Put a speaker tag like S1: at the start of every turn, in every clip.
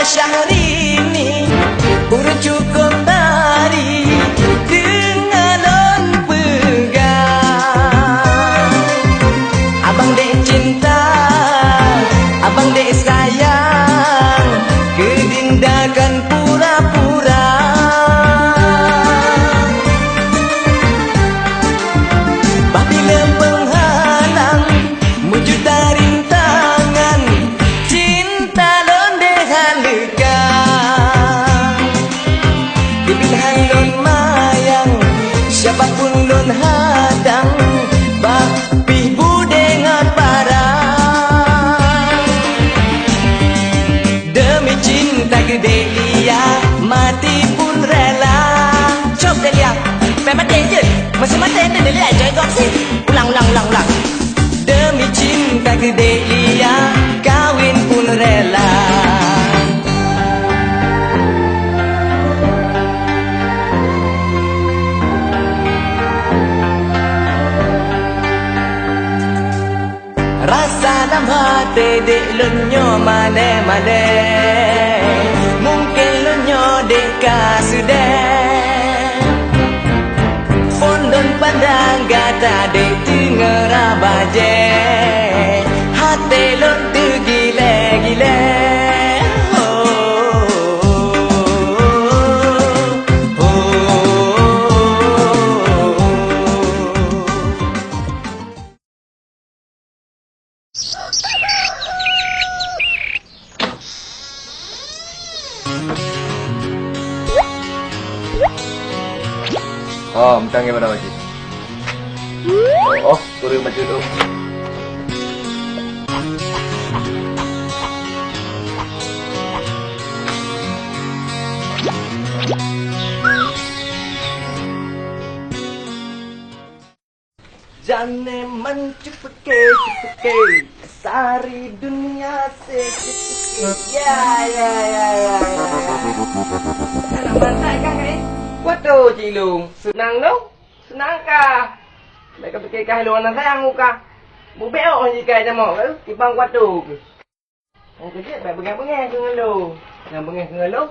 S1: Syahrini urut cukup tari dengan on pegang. Abang dek cinta, abang dek sayang, kedindakan pura-pura. Bila penghalang menjuta rintangan, cinta londehan lekang. Dipilihan lon mayang, siapapun lon hadang, bapih budengan parang. Demi cinta gede dia, mati pun rela. Cok dia, memang danger. Masih mati ada dia aja kau sih. Ulang. Demi cinta gede dia, kawin pun rela. Rasa dalam hati dek lonyo mane-mane, mungkin lonyo dek kasudeh. Pondon pandang gata dek tengah baje, hati lon tergile-gile.
S2: Oh, mentang gimana lagi? Oh, turun maju dulu.
S1: Jane mencupuke sari dunia secupuke. Ya. Senang bantai kan eh? Waduh Cilung, senang dong? Senang kah? Mereka fikir kah lu anak sayang muka? Bubeo jika aja mau ke tipang waduh. Yang kecil baik bengang-bengang dengan lu. Yang bengang dengan lu.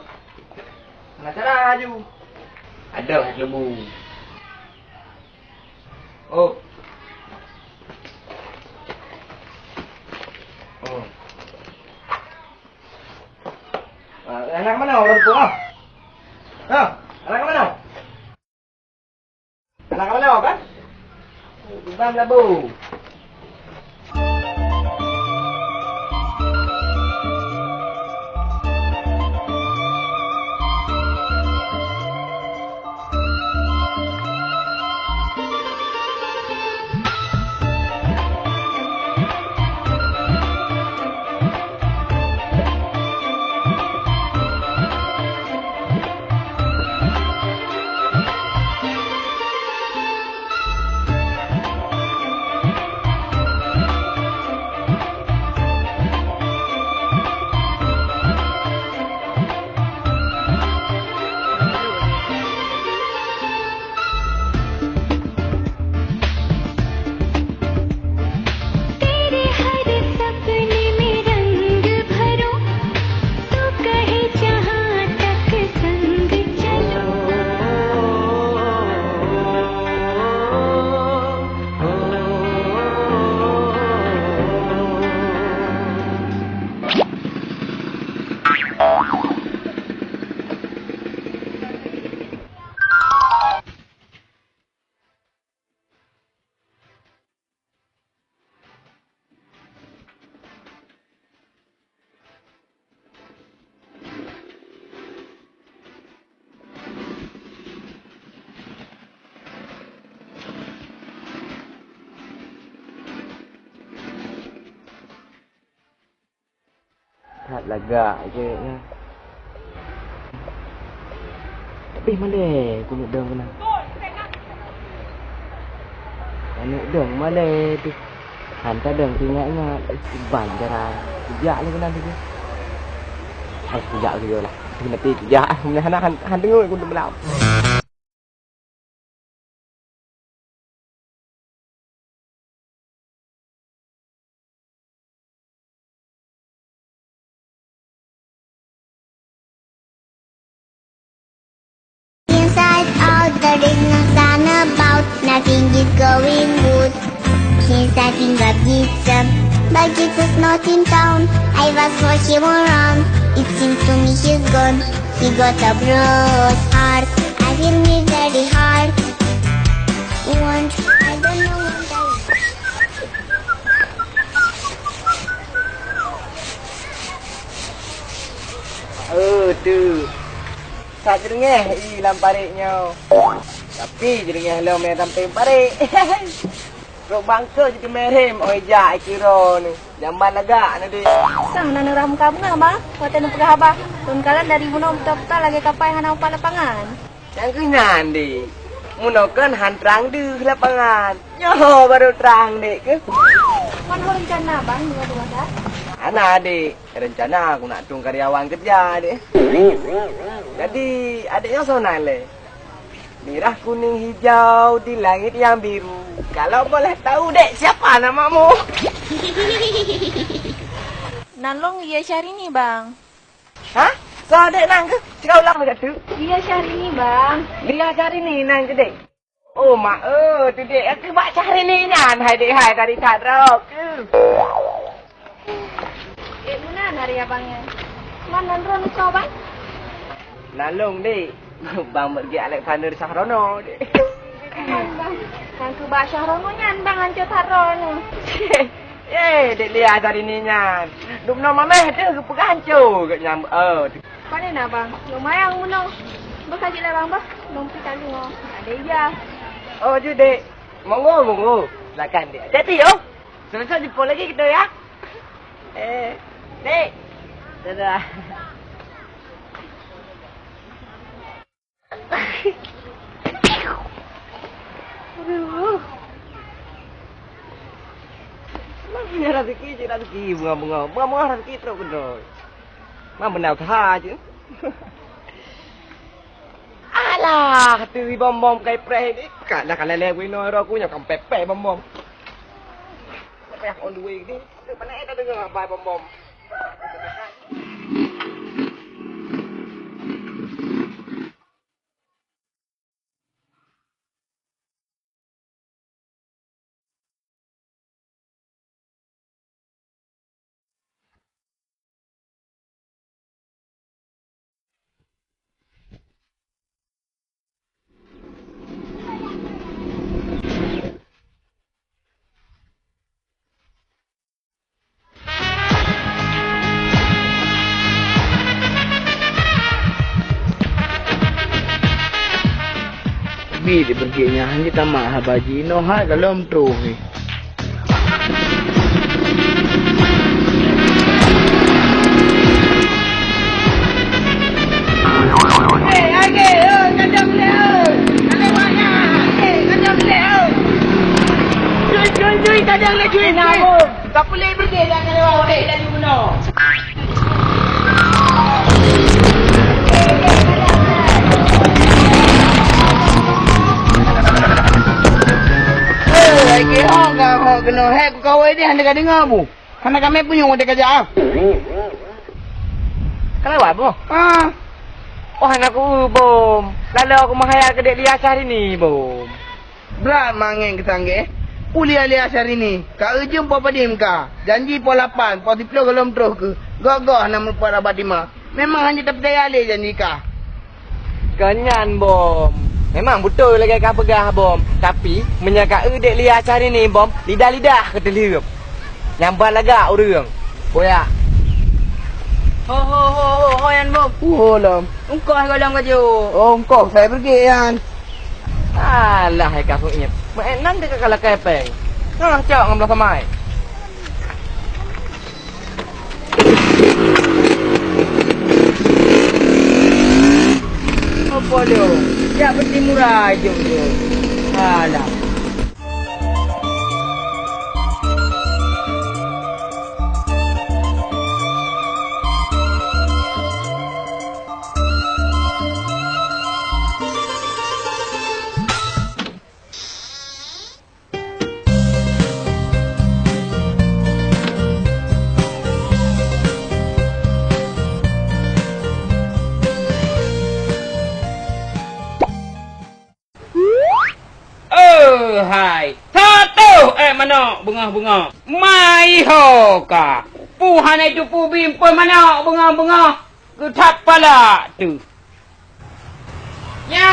S1: Nak cara aju. Ada hak lebu. Oh. Anak mana orang tua? Anak mana? Anak mana kan? Bam labu.
S3: Thật là gợi ghê nha. Tapi mana aku nak dong kena. Anu dong mana tu. Hantar dong tinggalnya ban cara. Sejak ni kena tu. Sejak dia lah. Nanti sejak anak han tengok aku nak melap.
S4: everything is going good. Since I tinggal Gizem, but Jesus not in town. I was watching around, it seems to me he's gone. He got a broad heart, I feel me very hard. Once, I don't know what I...
S3: Tu. Tak jerengeh dalam pariknya. Tapi jerengeh lo main sampai parik. Rok bangka je kemerem oi jak kira ni. Jamban lagak nanti.
S5: Sang nang ram kamu ngah bang? Kau tenu pegah abah. Tun kalan dari muno betul-betul lagi kapai hana upah lapangan.
S3: Yang kenyan di. Muno kan han terang di lapangan. Yo baru terang dek ke.
S5: Mana rencana bang dua-dua dah?
S3: Ana adik, rencana aku nak tung karyawan kerja adik. Jadi adiknya sonal le. Merah kuning hijau di langit yang biru. Kalau boleh tahu dek siapa namamu?
S5: Nalong iya Syahrini bang.
S3: Hah? So dek nang ke? Cakap ulang dekat tu.
S5: Iya Syahrini bang.
S3: Dia cari ni nang ke dek? Oh mak tu dek aku buat cari ni nyan. Hai dek hai tadi tak rok ke.
S5: Mana nari abangnya? Mana ron kau bang?
S3: Nalong dek. Bang pergi Alexander Sahrono dek.
S5: Bang, yang ke Basah Rono nyan bang hancur taron.
S3: Dek lihat hari ni nyan. Duk nama meh tu ke pegancur ke nyam.
S5: Mana nak bang? Lumayan muno. Berkaji lah bang bah. Lompi kali ngah. Ada iya.
S3: Oh tu dek. Monggo. Silakan dek. Hati yo. Selesai jumpa lagi kita ya. Dek. Dadah. Aduh. Mana rezeki je rezeki bunga rezeki terus kedoi. Mana benar tha je. Alah, tu bom kai preh ni. Kat dah kalale wino ro aku nyam pepe bom. Pepe on the way ni. Tu panai dah dengar bai bom. Bi di perginya hanya tamak habaji no ha dalam tu ni. Kadang leo. Kalewanya. Kadang leo. Cuy, kadang le cuy namu. Tak boleh pergi dah kalewa dek dari mana. Lagi hong kena hek kau ini hendak dengar bu. Hendak kami punya orang kerja. Kalau apa? Oh anak aku bom. Lalu aku mahayal ke dek lias hari ni bom.
S1: Berat mangen kesangge. Kuliah lias hari ni. Kak ujung papa dim ka. Janji pol 8, pol 10 gelom terus ke. Gagah nama pol abatima. Memang hanya tak percaya alih janji ka.
S3: Kenyan bom. Memang betul lagi kau pegah bom. Tapi menyangka dek lias hari ni bom. Lidah-lidah ketelirap. Nyambat lagak orang. Boya. Ho yan bom.
S1: Lam.
S3: Engkau dalam kerja.
S1: Oh, engkau saya pergi yan.
S3: Alah, hai kau ingat. Mainan dekat kalau kepeng. Nah, cak ngam belah samai. Apa dia? Ya berarti murah je dia. Alah.
S1: hai. Satu mana bunga-bunga. Mai ho ka. Puhan itu pu bimpun mana bunga-bunga. Getap pala tu. Nya.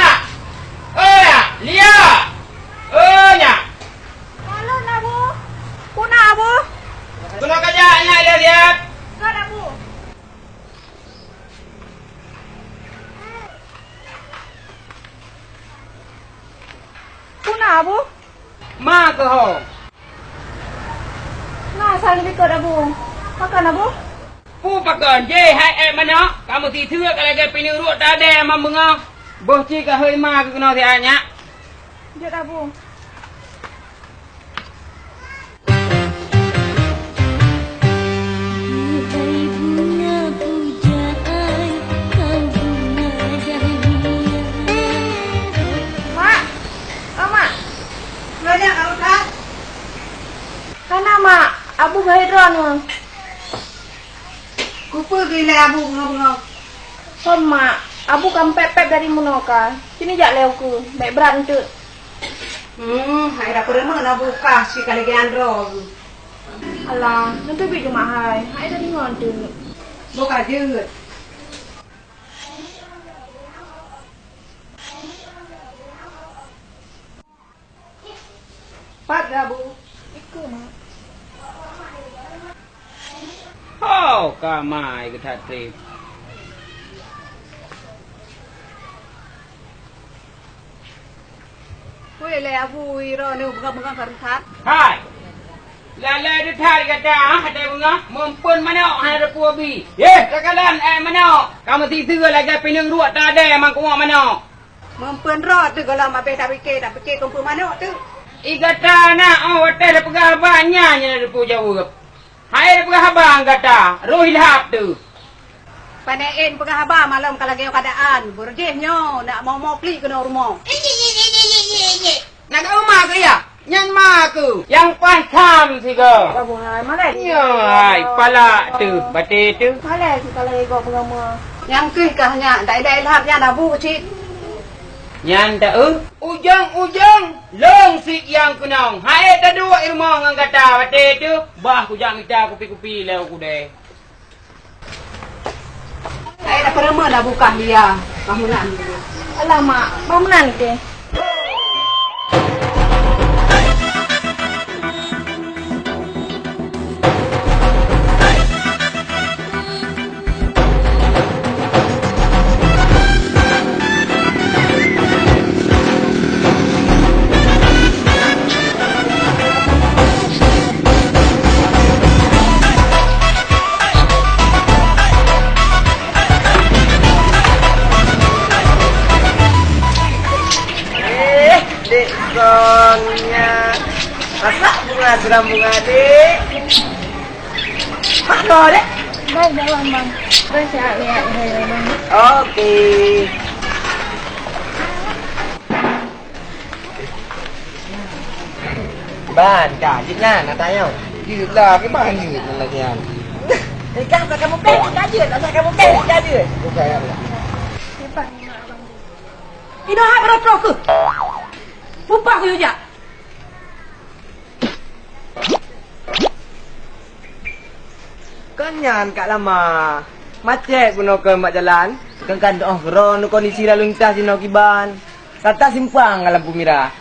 S1: Ya, Lia. Nya.
S5: Halo, Nabu. Kuna, Abu.
S1: Kuna kajanya dia lihat.
S5: Kan, Abu. Kuna, Abu.
S1: Ma ke ho.
S5: Nah, saling bikot, Abu. Makan, Abu.
S1: Pu pakan je hai mana. Kamu ti thưa cái này cái pin ruột ta đè mà bunga. Bố chi cả hơi ma cái nó thì ai nhá.
S5: Jod, Abu. Mak. Oh, Mak.
S6: Banyak kamu tak?
S5: Kana, Mak. Abu bahidron, Mak.
S6: Kupu gila abu bunga-bunga.
S5: Kom, Mak. Abu kam pepet dari Munoka. Sini jak lewku. Baik berantu.
S6: Hai dah pernah mana buka si kali gandro.
S5: Alah, nanti bi cuma hai. Hai dari ngontu.
S6: Buka je. Pat dah bu.
S5: Ikut, Mak.
S1: Ho ka mai cái thật thì.
S6: Woi le abu iro ni bunga-bunga karikat.
S1: Hai. Lala dia tarik kata ada bunga. Mumpun mana ada puabi. Kakalan mana. Kamu ti thưa lagi pinang ruat ta ada mang kuat mana.
S6: Mempen rot tu kalau mabe tak fikir kumpul mana tu.
S1: Igata na hotel pegah banyak nya pu jawab. Hai pegah bang kata. Rohil hap tu.
S6: Panein pegah haba malam kalau gaya keadaan. Berjehnya nak mau beli kena rumah.
S1: Nak ke rumah ke ya? Yang mak ke? Yang pasam si ke?
S5: Abu hai mana?
S1: Ya, hai pala tu, bate tu.
S5: Mana si kalau ikut pengamu?
S6: Yang kih kahnya dai-dai lahapnya dah bu cik.
S1: Yang tak ujung long si yang kunong. Hai ta dua rumah ngang kata bate tu. Bah ku jang kita kupi-kupi leu ku deh.
S6: Hai dah pernah mana buka dia. Bangunan.
S5: Alah, Mak. Bangunan ke?
S3: Dekongnya masak bunga suram bunga dek. Mana dek?
S5: Baik, dalam, Bang. Baik, saya lihat hai, Bang.
S3: Oke. Ban cả Việt Nam là tay không?
S2: Duyệt là cái bàn duyệt này là gì?
S3: Thì căng ra cái một cái cá duyệt, ra cái một cái cá duyệt.
S2: Ok ạ.
S5: Cepat, Mak, Bang.
S6: Ino hai berapa ke? Lupa aku juga.
S3: Kanyan Kak Lama. Macet pun nak ke mak jalan. Kan oh ron kondisi lalu lintas di Nokiban. Kata simpang ke lampu merah.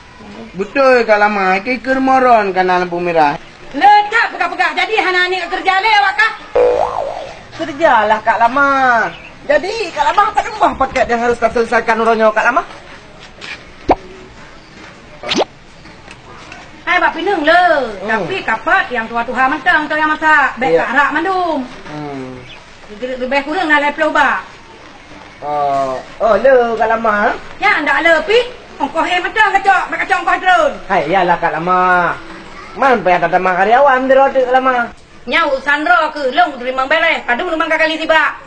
S2: Betul Kak Lama, ke moron kan lampu merah.
S6: Letak pegah-pegah. Jadi hana ni kerja lewat kah?
S3: Kerjalah Kak Lama. Jadi Kak Lama tak rumah paket yang harus tak selesaikan uronyo Kak Lama.
S6: Hai bap pinang le. Tapi kapat yang tua-tua mentang tu yang masak. Baik
S3: Iya.
S6: tak rak mandum. Lebih kurang nak leplo ba.
S3: Oh le Kak Lama.
S6: Ya ndak le pi. Ongkoh mentang kacok ongkoh drone.
S3: Hai iyalah Kak Lama. Man payah tak ada karyawan di rode Kak Lama.
S6: Nyau sandro ke long terima beleh. Padu memang kali tiba.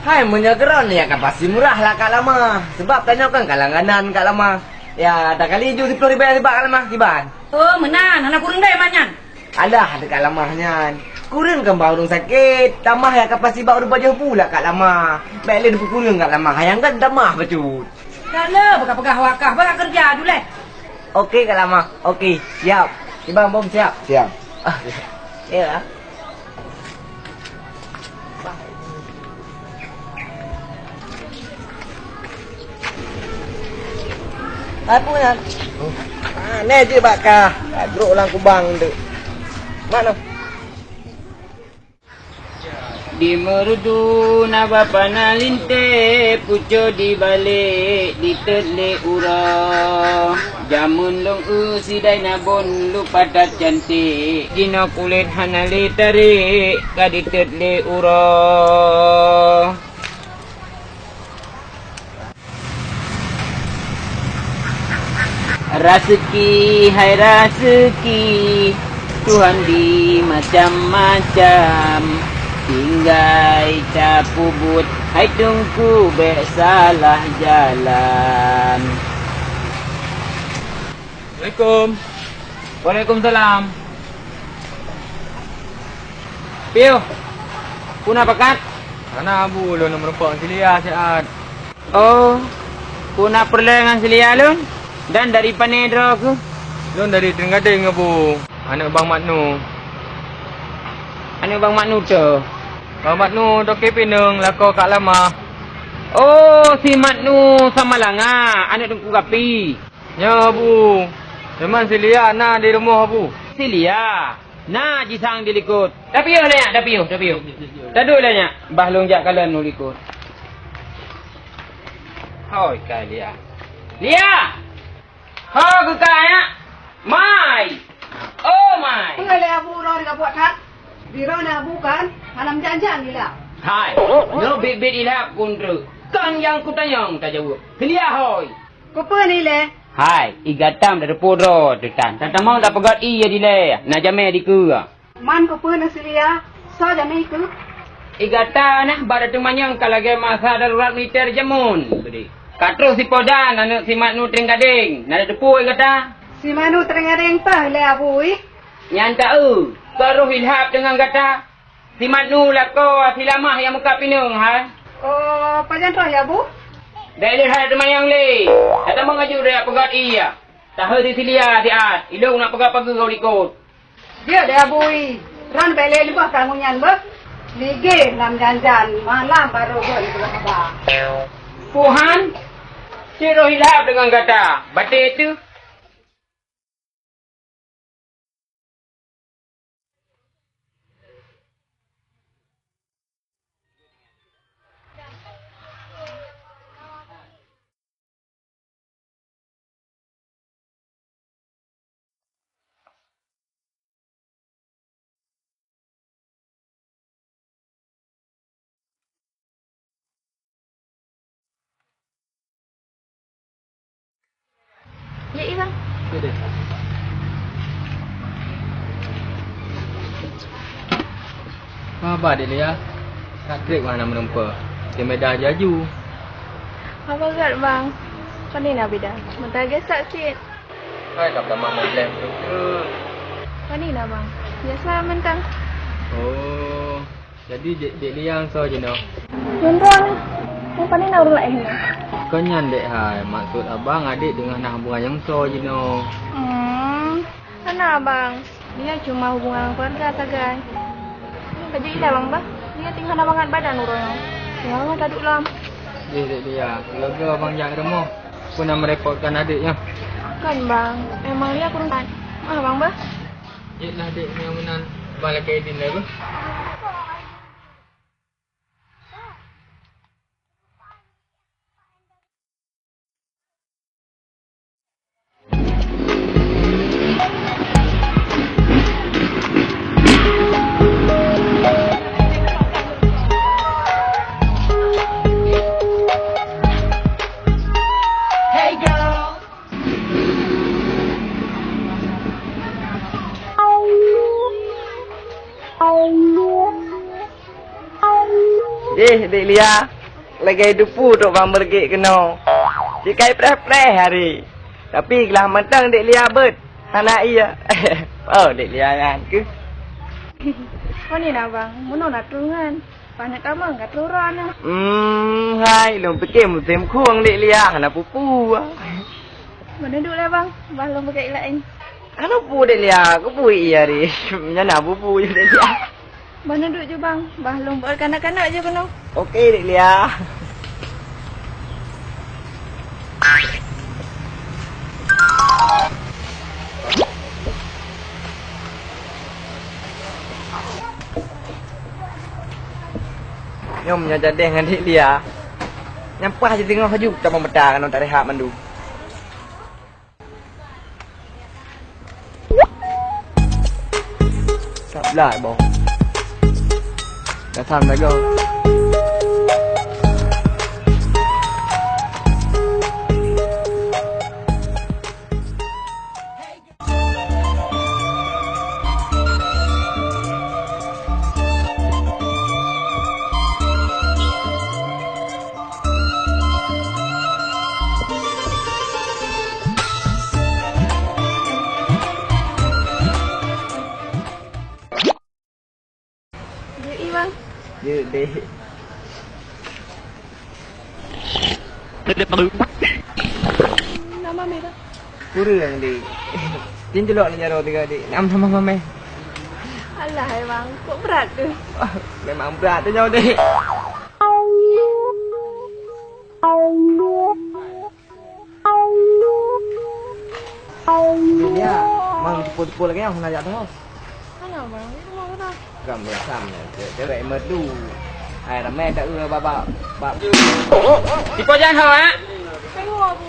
S3: Hai menyegeron ya kan pasti murah lah Kak Lama. Sebab tanya kan kalanganan Kak Lama. Ya ada kali 70 ribu tiba Kak Lama tiban.
S6: Oh menan anak kurang deh manyan.
S3: Ada Kak Lamahnya. Kurang kan baru sakit. Tambah ya kapasi baru baju pula Kak Lama. Baiklah kurang Kak Lama. Hayang kan tambah becut.
S6: Dah le pegah-pegah wakah ba kerja dulu leh.
S1: Okey ke lama? Okey, siap. Ibang bom siap.
S2: Siap.
S1: Ya. Apa nak? Ni je bakar. Duduk ulang kubang tu. Mana?
S7: Di merdu na bapa na linte pucuk di balik di terle ura jamun long sidai na bon lupa dat cantik gino kulit hanali tarik ka di terle ura rezeki hai rezeki Tuhan di macam-macam tinggai capu but hai tungku bek salah jalan. Assalamualaikum. Waalaikumsalam. Piu. Puna pakat?
S3: Mana abu lu nak merempak silia siat.
S7: Oh. Puna perlengan silia lun. Dan dari Panedro ke?
S3: Lu dari Tenggading abu. Anak Bang Maknu.
S7: Anak Bang Maknu tu.
S3: Bang Maknu dok pinung lako Kak Lama.
S7: Oh, si Maknu sama langa. Anak tungku kapi.
S3: Ya abu. Memang silia na di rumah abu.
S7: Silia. Nah, jisang dilikut. Tapi yo lah, tapi yo. Taduk lah nya. Bah longjak kalian nu likut. Hoi kalian. Lia. Ha ke kaya? Mai. Oh mai.
S6: Pengalih abu roh dengan buat kat. Biro na abu kan. Malam janjan gila.
S7: Hai. No bit ilap kundru. Kan yang kutanyang tak jawab. Kelia hoi.
S6: Kupa ni le.
S7: Hai, igatam dari podro detan. Tatamang dah pegat iya dile. Na jame di ku.
S6: Man kupa na silia. So jami ku.
S7: Igata nah pada temanyang kalage masa darurat militer jamun. Beri. Katro si podan anu si Maknu Tenggading. Nada depu igata.
S6: Si Manu teringading pa le abu i.
S7: Nyanta Karuh ilhap dengan kata si Maknu lako si lamah yang muka pinung ha.
S6: Oh, pajan roh ya abu.
S7: Dah lihat temayang le. Kata mengaju dia pegat iya. Tahu di silia siat. Ilung nak pegat pagi kau ikut.
S6: Dia le abu i. Ran bele lebah kangunyan ba. Lige lam janjan malam baru go itu apa.
S7: Puhan. Ciroh ilhap dengan kata. Batik itu.
S5: Ya, Bang.
S3: Apa dia Lia? Katrik mana merempak. Dia medah jaju.
S5: Apa gat, Bang? Kau ni nak beda. Mentah gesak sikit.
S3: Hai tak pernah main lem tu.
S5: Kau ni nak, Bang. Biasa mentang.
S3: Oh. Jadi dek Lia so je no.
S5: Tuan-tuan. Yang paling nak urut lain.
S3: Kenyan dek hai. Maksud abang adik dengan nak hubungan yang so je no.
S5: Mana abang? Dia cuma hubungan keluarga saja. Kerja ilah bang bah. Dia tinggal nak bangat badan urutnya. Tinggal nak taduk lam.
S3: Dek Lia. Keluarga abang jaga rumah. Pun nak merepotkan adiknya.
S5: Kan bang. Memang dia kurang. Bang bah.
S3: Yelah dek yang menan. Abang lagi edin lah bah.
S1: Dek Lia. Lagi dupu duk bang bergik kena. Cikai preh-preh hari. Tapi gelah mentang Dek Lia bet. Anak iya. Oh, Dek Lia kan ke?
S5: Kau ni nak bang. Mana nak turun? Panak kamu enggak turun nah.
S1: Hai, long fikir musim kurang Dek Lia. Nak pupu.
S5: Mana duduk lah bang. Bah long pakai lain.
S3: Ano pu dek lia, aku pu iya di. Nyana pu je dek lia.
S5: Mana duduk je bang. Bah long buat kanak-kanak je kena.
S3: Okey dek lia. Nyom nya jadi dengan dek lia. Nyampah je tengok haju tak membetar kan tak rehat mandu. Cặp lại bố. Đã thành lại rồi.
S5: Jadi bang.
S3: Như đi.
S5: Nama merah.
S3: Kurang di. Tin jelok ni jaro tiga di. Nam sama mame.
S5: Alah bang. Kok berat tu?
S3: Memang berat tu jauh di. Dia mang pul-pul lagi yang nak jatuh.
S5: Alah bang. Itu mau kata.
S3: Gam ya sam ya. Dia vậy merdu. Ai là mẹ đã ưa ba.
S7: Tipo jangan ha.
S5: Tengok aku.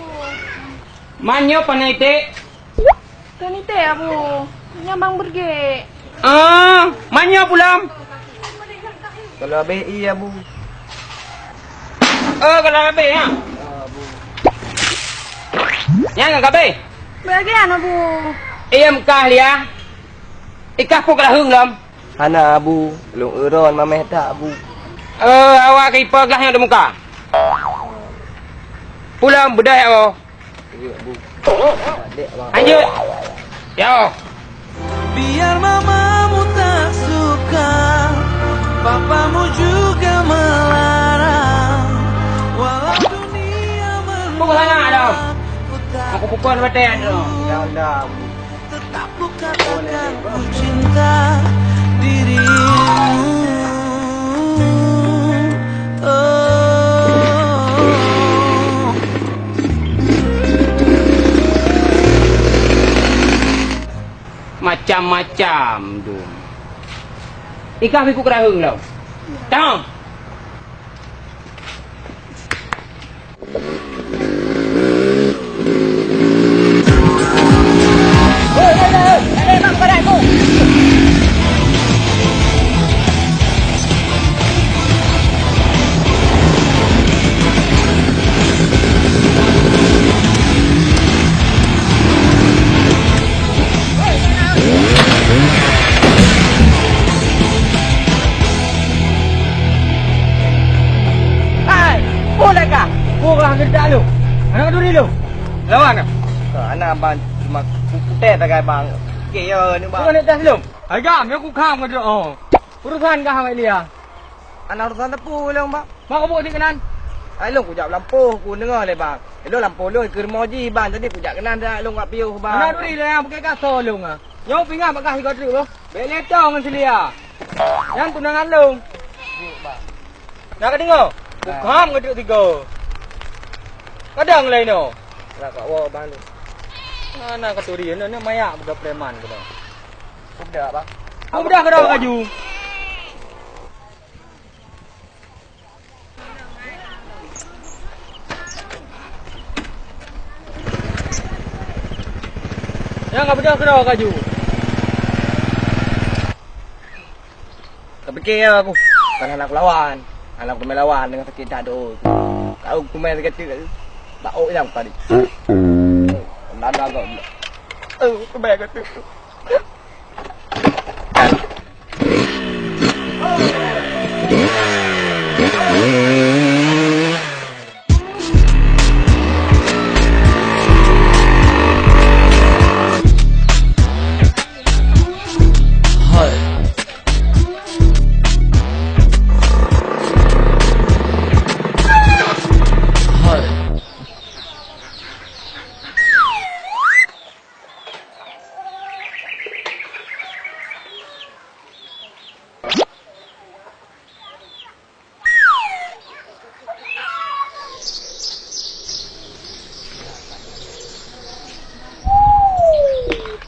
S7: Manyo panete.
S5: Kan itu aku. Nyambang pergi.
S7: Ah, manyo pulang.
S3: Kalau BI ya bu.
S7: Kalau kabe ha. Yang enggak kabe.
S5: Bagian aku.
S7: Iyam kah lia. Ikah pun kena hung lam.
S3: Hana bu, belum uron mameh tak bu.
S7: Awak kiper gelas yang ada muka. Pulang bedai oh.
S3: Ya bu. Dek bang.
S7: Lanjut. Yo.
S8: Biar mamamu tak suka, papamu juga melarang. Walau dunia
S7: Pukul sana dah.
S8: ku tak
S7: Aku pukul bedai tu.
S3: Dah bu.
S8: tetap ku katakan ku cinta dirimu. Oh.
S7: Macam-macam tu. Ikah biku kena hung lau. Tahu? Pulang kerja lu. Anak duri lu. Lawan ah.
S3: Anak abang cuma putih tak bang. Kaya ni bang.
S7: Kau nak dah belum? Agak, aku kham ke tu. Oh. Urusan kah mai dia?
S3: Anak urusan tepu long bang.
S7: Mak kau buat di kanan.
S3: Ai long ku jak lampu ku dengar le bang. Elok lampu long ke moji bang tadi ku jak kanan dah long kat piu bang.
S7: Anak duri lah yang pakai kasar lu ah. Yo pingat mak kau tu. Beli tong dengan selia. Yang tunangan lu. Nak ke dengar? Kham ke tu tiga. Kadang lain no.
S3: Lah kat wa bang tu.
S7: Mana kata dia ni mayak budak preman ke dah.
S3: Sudah bang.
S7: Aku dah kerja kaju. Ya enggak betul kerja kaju.
S3: Tak fikir aku. Kan anak lawan. Anak aku main lawan dengan sakit tak ada. Kau aku main kecil. Bau yang tadi. Nada agak. Kebayang kata.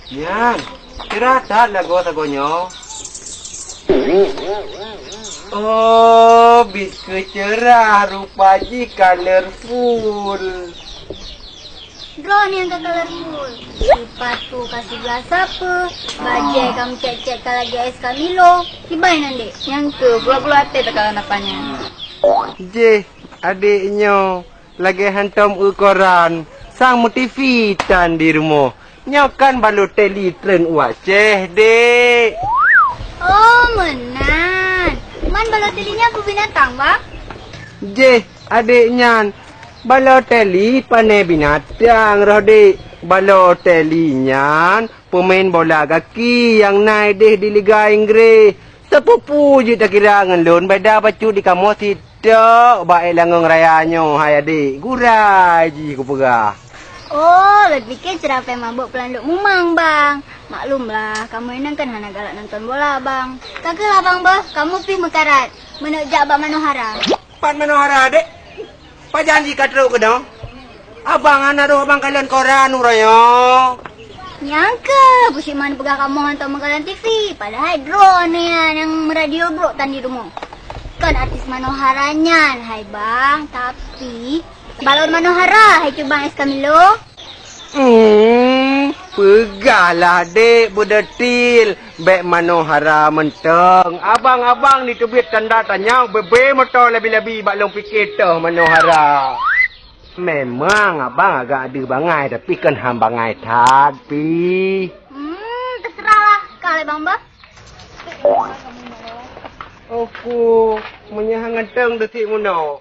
S2: Yan, tirata lago tagonyo. Oh, bisu cerah, rupa ji colorful.
S4: Draw ni yang colorful. Sepatu kasih belas apa? Bajai kamu cek-cek kalau lagi ais Camilo. Kibai nanti.
S5: Yang ke, pula-pula hati tekalan apanya.
S2: Je, adiknya lagi hantam ukuran sang motivitan di rumah. Nyokan balu telitren waceh, dek.
S4: Oh, menan. Man balotelinya apa binatang, bang?
S2: Je, adiknya baloteli pane binatang roh dek. Balotelinya pemain bola kaki yang naik deh di Liga Inggris. Sepupu je tak kira ngelun beda bacu di kamu tidak baik langung rayanya hai adik. Gurai ji ku pegah.
S4: Oh, lebih pikir cerapa mabuk pelanduk mumang, bang. Maklumlah, kamu ini kan hanya galak nonton bola, bang. Kagak bang, bah. Kamu pi mekarat. Menujak Abang Manohara.
S2: Pan Manohara, dek. Pak janji katru ke dong? Abang anak doh abang kalian koran urayo.
S4: Nyangka, pusing mana pegah kamu hantar mengkalan TV. Padahal drone yang radio bro tadi rumah. Kan artis Manoharanya, hai bang. Tapi balon Manohara, hai coba es Camilo.
S2: Pegahlah dek berdetil. Bek Manohara menteng. Abang-abang ni tubit tanda tanya. Bebe motor lebih-lebih baklong fikir tuh Manohara. Memang abang agak ada bangai. Tapi kan ham bangai tapi.
S4: Terserahlah. Kalau bang bah.
S2: Aku menyahangan teng detik muno.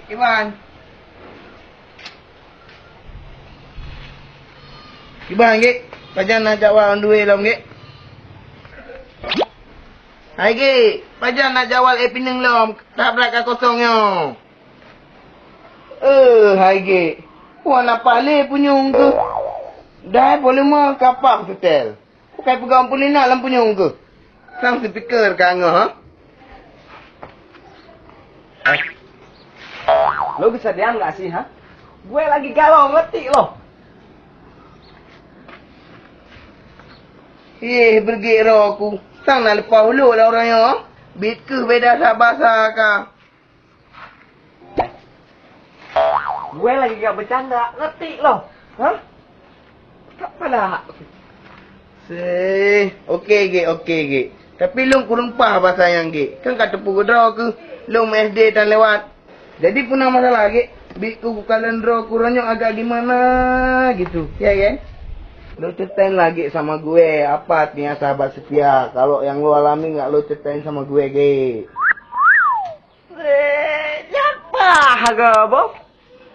S2: Iban. Iban, Gek. Pajan nak jawab on duit lah, Gek. Hai, Gek. Pajan nak jawab pineng lom. Tak belakang kosongnya. Hai, Gek. Wah, nak palik punyung ke? Dah boleh mah kapak hotel. Bukan pegang pulinak dalam punyung ke? Sang speaker kan, ha?
S3: Lo bisa diam gak sih, ha? Gue lagi galau, ngerti lo?
S2: Pergi roh aku. Sang nak lepas huluk lah orangnya, ha? Bit ke beda bahasa kah?
S3: Gue lagi gak bercanda, ngerti lo? Hah? Tak pada.
S2: Okey, Gek. Tapi long kurang pah bahasa yang Gek. Kan kata pukul draw ke? Long SD dan lewat. Jadi pun masalah Gek. Biku kalian draw kurangnya agak gimana gitu. Ya kan? Lo ceritain lagi sama gue. Apa artinya sahabat setia? Kalau yang lo alami gak lo ceritain sama gue, Gek.
S3: Siapa agak, Bom?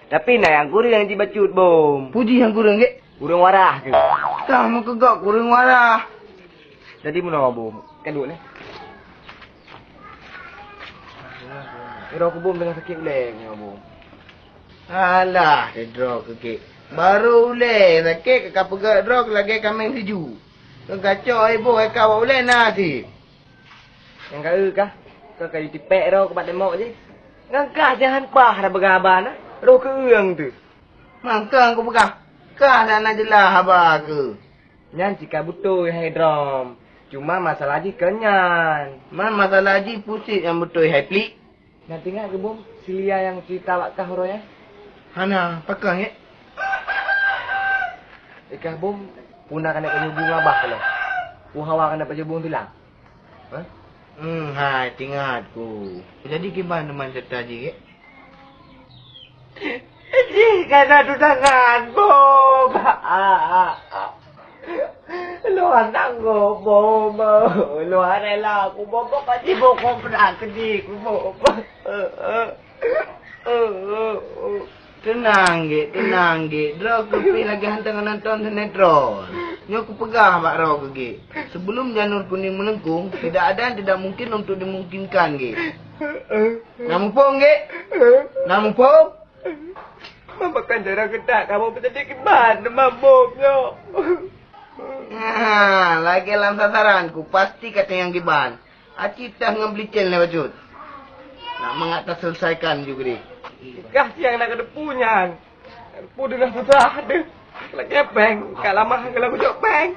S3: Tapi nah yang kurang yang dibacut, Bom.
S2: Puji yang kurang, Gek.
S3: Kurang warah ke?
S2: Kamu kegak kurang warah.
S3: Jadi mana, Bom? Kan dulu ni. Aku Bom dengan sakit uleng, Bom.
S2: Alah, dia draw ke Gek. Baru uleng sakit kakak pegat draw lagi kambing seju. Kacau ibu kakak awak uleng lah si.
S3: Yang kau kah? Kau kaya tipek dah kepada mak je. Ngangkah jangan pah dah bergaban ah. Roh ke uang tu.
S2: Mangkang aku pegang. Kah dah nak jelah abah ke.
S3: Nyan jika betul hai drum. Cuma masalah je kenyan.
S2: Man masalah je pusing yang betul hai plik.
S3: Nanti ingat ke Bom? Si Lia yang cerita lakah orang ya?
S2: Hana, pegang ya.
S3: Ikah Bom, punah kena penyubung abah kalau. Puhawa kena penyubung tilang. Ha?
S2: Hai, tinggalku. Jadi gimana teman cerita je,
S3: Ji, kena tu tangan Bom. Lu anak go Bom. Lu rela aku Bom pasti Bom pernah kedik Bom.
S2: Tenang, Ge. Draw aku pergi lagi hantar nonton sinetron. Ni aku pegang Pak Raw ke, Ge. Sebelum janur kuning melengkung, tidak ada yang tidak mungkin untuk dimungkinkan, Ge. Nama pong, Ge. Nama pong.
S1: Makan cara ketak kamu bertadi kiban mabuknya.
S2: Lagi dalam sasaranku, pasti kata yang giban. Acita ngebeli cen lewat jut. Nak mengatas selesaikan juga, deh.
S1: Kasih yang nak ada punya. Pu dah susah deh. Lagi peng, kalau mah kalau aku jok peng.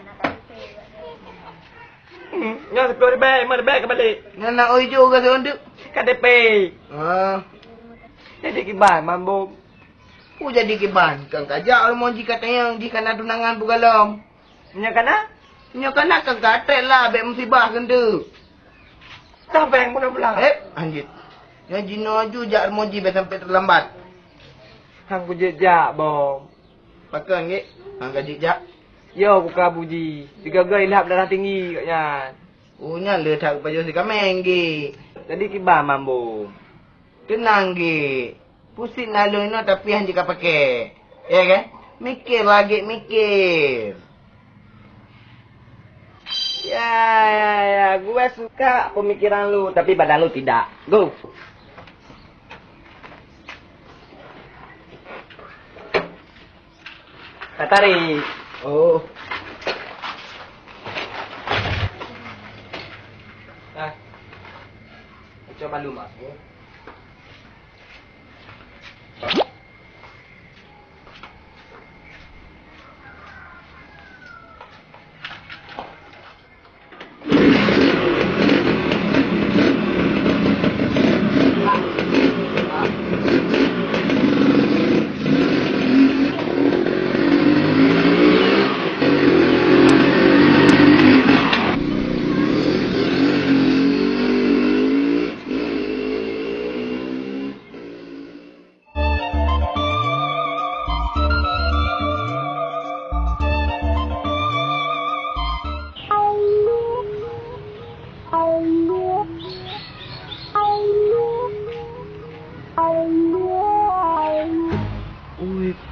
S1: Nyok sepuluh ribu, mana ribu kembali.
S2: Nak oi juga seunduk.
S1: KDP. Jadi kiban mabuk.
S2: Pu jadi giban. Kang kajak orang monji kata yang jika nak tunangan bugalom.
S1: Nyakana?
S2: Nyokana kang katek lah, bek musibah kentu.
S1: Tak peng pun belah.
S2: Anjir. Yang jino aju jak emoji sampai terlambat.
S1: Hang ku jejak bom.
S2: Pakai nggih. Hang gaji jak.
S1: Yo buka buji. Digagai ilhap darah tinggi katnya.
S2: Punya le tak baju si kameng nggih.
S1: Jadi kibar mambo.
S2: Tenang nggih. Pusing lalu ini tapi hang jika pakai. Ya kan? Mikir lagi mikir.
S1: Ya, gue suka pemikiran lu, tapi badan lu tidak. Go. Tarik.
S2: Oh.
S1: Nah. Coba lu, Mas.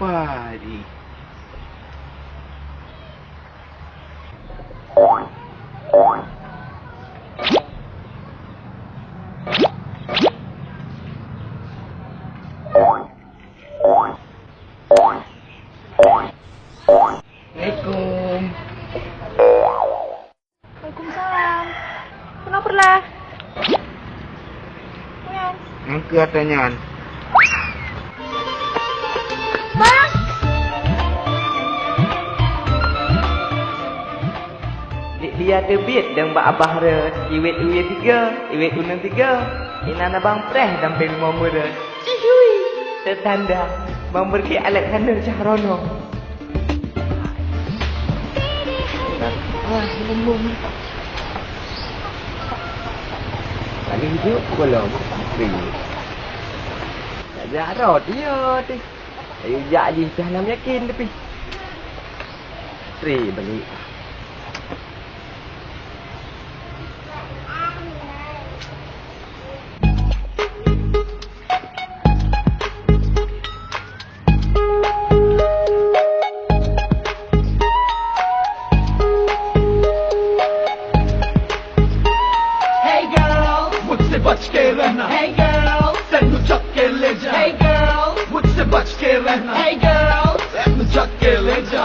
S2: Padi. Assalamualaikum.
S5: Waalaikumsalam. Kenapa lah? Yan.
S2: Angka katanya.
S5: Bang.
S3: Dia terbit dan bak abah res. Iwet uye 3, iwet unang 3. Inana bang preh sampai rumah mura. Cihui. Tertanda memberi alat kandung Cahrono. Lembung. Lagi hidup belum? Belum. Tak ada dia tu. Ayo jak je dah nak yakin tapi. Tri balik.
S8: बच के रहना hey girl तेनू चक के ले जा hey girl मुझसे बच के रहना hey girl तेनू चक के ले जा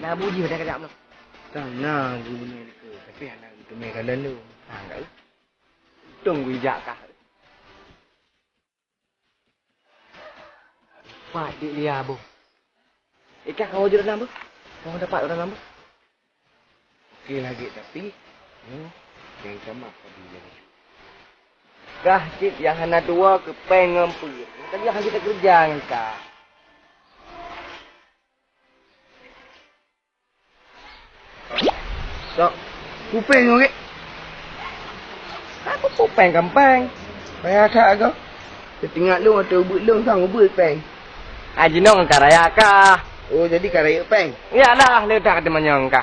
S3: Nak buji dah kedap belum?
S2: Tak nak aku punya ke. Tapi anak itu mereka lalu.
S3: Enggak. Tunggu jak kah. Pak dik dia bu. Ikan kau je dalam bu. Kau dapat dalam bu.
S2: Okey lagi tapi yang sama tadi lagi.
S3: Kah cip yang hana dua ke pengempu. Tadi yang kita kerja ngkah.
S2: Sok. Kuping okey.
S3: Aku pupeng gampang.
S2: Payah tak kau? Dia tengok lu atau ubut lu sang ubut peng.
S3: Ajinong karaya ka.
S2: Oh, jadi karaya peng.
S3: Iyalah, letak kata manyong ka.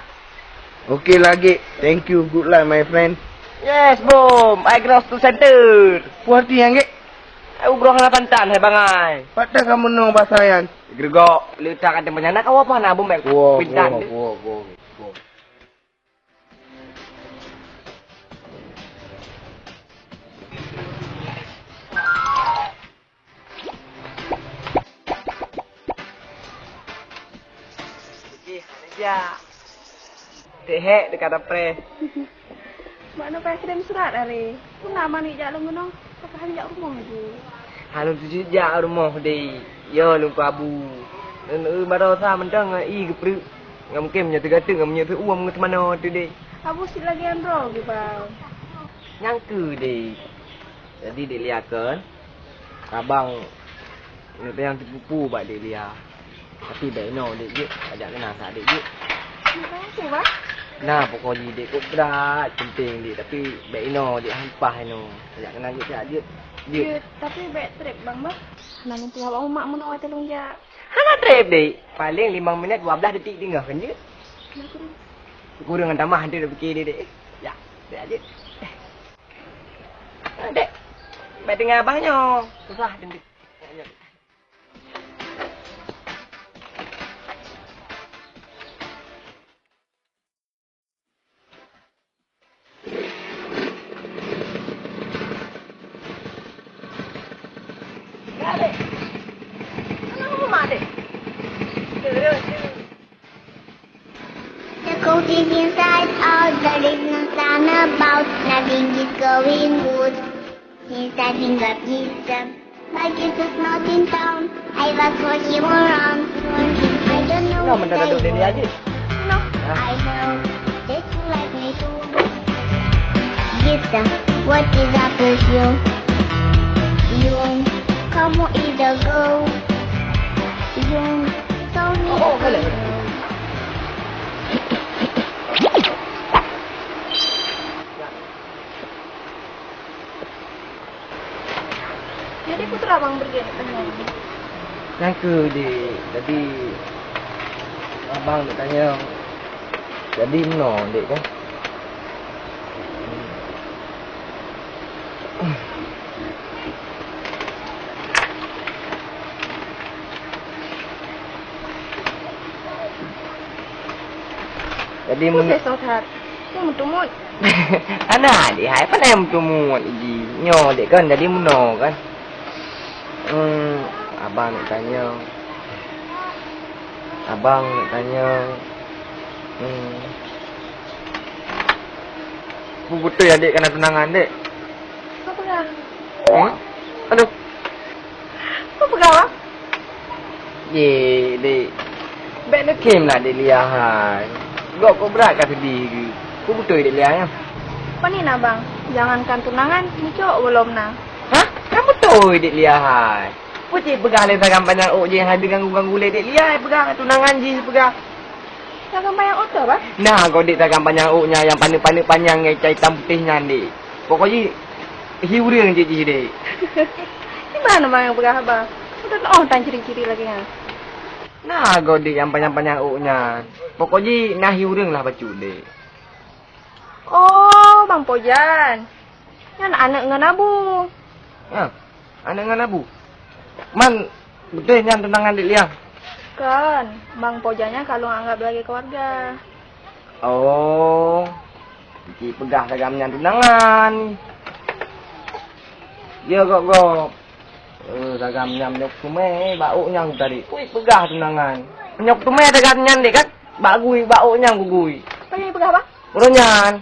S2: Okey lagi. Thank you. Good luck, my friend.
S3: Yes, boom. I cross to center.
S2: Puas yang ge.
S3: Ubroh na pantan, hai bangai.
S2: Patah kamu nong bahasa yang.
S3: Grego, letak kata manyong nak apa na bom mek pintan.
S2: Wow.
S3: Ya. Tehek dekat apre.
S5: Mana pakai kirim surat hari? Pun nama ni jak lenggono. Pakai hari jak rumah je.
S3: Halun tu jak rumah dei. Yo lupa abu. Baru sa mentang i gepru. Ngam kem nya tegatu ngam nya tu uam ke mana tu dei.
S5: Abu si lagi andro ke bang.
S3: Nyangku dei. Jadi dek lihat kan. Abang ni yang tipu bak dek lihat. Tapi baik no dek je. Ajak kena sak dek je.
S5: Apa bang?
S3: Nah pokoknya dek kok berat penting dek tapi baik no dek hampah no. Ajak kena je sak je.
S5: Ya, tapi baik trip bang bah. Nak nanti awak mak mun awak tolong jak.
S3: Hana trip dek. Paling 5 minit 12 detik tinggal kan je. Kurang dengan tambah nanti dah fikir dek. Ya, dek aje. Dek. Baik dengar abangnya. Susah nanti.
S4: The coat is inside out, there is no sound about, nothing is going good. Since I think of Jesus, like Jesus not in town, I was watching around, I don't know
S3: Nah,
S4: what
S3: mendadak duduk dia aje.
S4: No, I know, that you like me too. Jesus, what is up with you? You, kamu is a girl. You, so
S3: Oh, boleh.
S5: Jadi putra abang pergi nak tanya.
S3: Nyangku dek. Tadi abang nak tanya. Jadi no dek kan. Jadi mun
S5: Putih sotat. Mu tumut.
S3: ana dek hai pan em tu muat ji. Nyo dek kan jadi muno kan. Abang nak tanya. Abang nak tanya. Betul ya dek kena tunangan dek.
S5: Apa dah?
S3: Aduh.
S5: Apa kau?
S3: Ye dek. Baik nak kem lah dek lihat. Gak kau berat kat sedih ke? Kau betul dek lihat ya?
S5: Apa ni nak bang? Jangankan tunangan, ni cok belum nah.
S3: Hah? Kamu tahu dek lihat. Putih pegang le tangan panjang ok je yang ada ganggu-ganggu le dek lihat. Pegang tunangan je pegang.
S5: Jangan bayang otor bah.
S3: Nah, kau dek tangan panjang oknya yang pandai-pandai panjang yang hitam putihnya dek. Pokoknya hiurang je dek.
S5: Di mana bang yang pegang abang? Udah tan ciri-ciri lagi kan.
S3: Nah, kau dek yang panjang-panjang oknya. Pokoknya nah hiurang lah bacu dek.
S5: Oh, Bang Pojan. Yang anak dengan abu.
S3: Ya, anak dengan abu. Man, betul yang tunangan dek liang.
S5: Kan, Bang Pojannya kalau anggap lagi keluarga.
S3: Oh, Cik pegah sagamnya tunangan. Ya kok. Sagamnya menyok tume, bauknya tadi. Wih, pegah tunangan. Menyok tume sagamnya dek kan. Bagui, bauknya gugui.
S5: Apa yang pegah, Bang?
S3: Uronyan.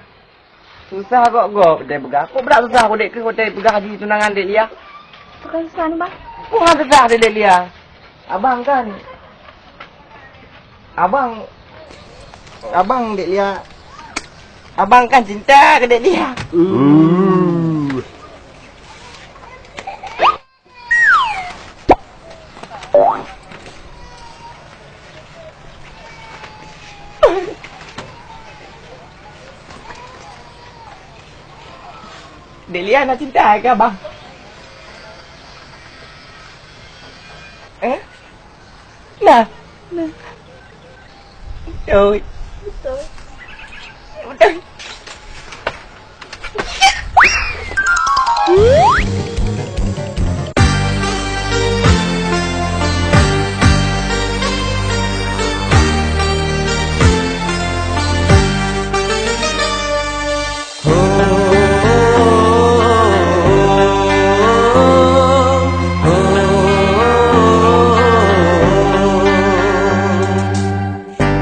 S3: Susah kok dia pegah. Kok berat susah kok dek ke kok pegah haji tunangan dek liang.
S5: Bukan susah nih, Bang.
S3: Kok nggak susah dek liang. Abang kan. Abang dek liang. Abang kan cinta ke dek liang. Delia nak cinta ke abang? Nah. Ôi. Betul.